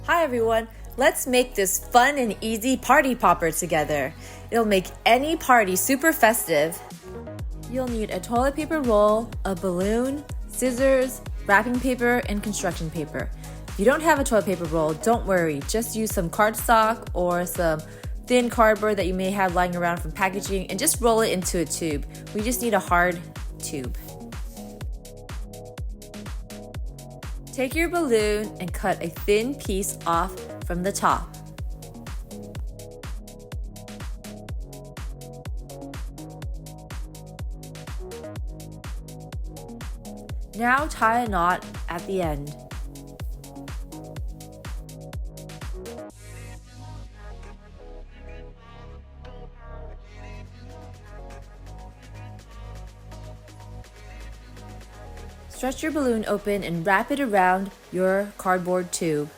Hi everyone, let's make this fun and easy party popper together. It'll make any party super festive. You'll need a toilet paper roll, a balloon, scissors, wrapping paper, and construction paper. If you don't have a toilet paper roll, don't worry. Just use some cardstock or some thin cardboard that you may have lying around from packaging and just roll it into a tube. We just need a hard tube. Take your balloon and cut a thin piece off from the top. Now tie a knot at the end. Stretch your balloon open and wrap it around your cardboard tube.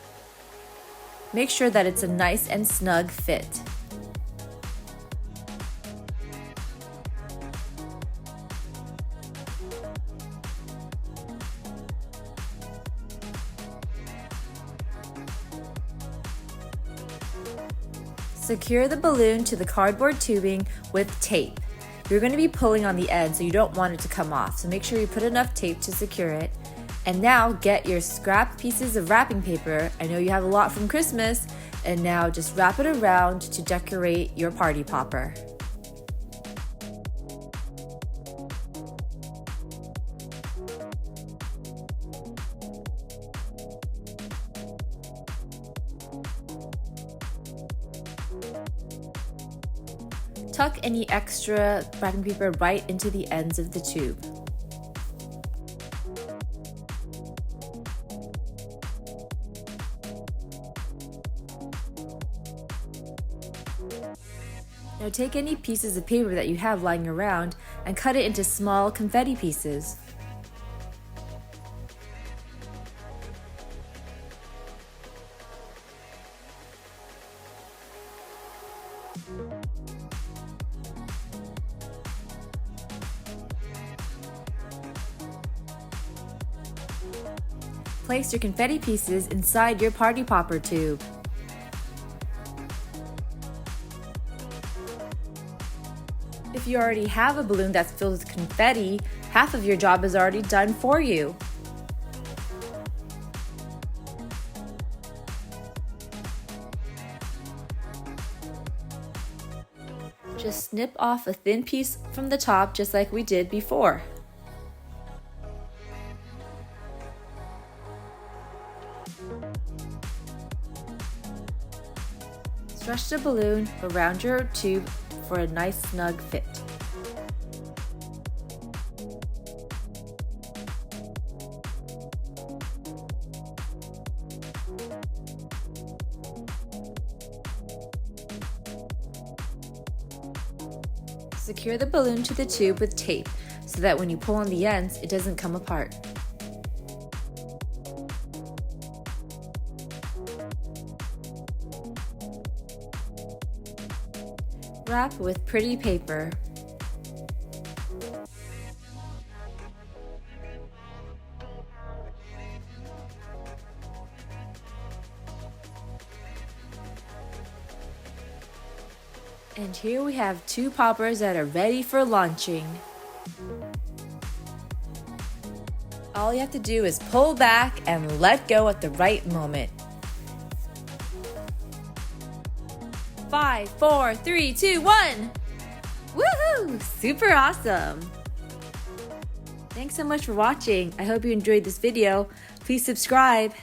Make sure that it's a nice and snug fit. Secure the balloon to the cardboard tubing with tape. You're going to be pulling on the end, so you don't want it to come off. So make sure you put enough tape to secure it. And now get your scrap pieces of wrapping paper. I know you have a lot from Christmas. And now just wrap it around to decorate your party popper. Tuck any extra wrapping paper right into the ends of the tube. Now take any pieces of paper that you have lying around and cut it into small confetti pieces. Place your confetti pieces inside your party popper tube. If you already have a balloon that's filled with confetti, half of your job is already done for you. Just snip off a thin piece from the top just like we did before. Stretch the balloon around your tube for a nice snug fit. Secure the balloon to the tube with tape so that when you pull on the ends, it doesn't come apart. Wrap with pretty paper. And here we have two poppers that are ready for launching. All you have to do is pull back and let go at the right moment. 5, 4, 3, 2, 1! Woohoo! Super awesome! Thanks so much for watching. I hope you enjoyed this video. Please subscribe.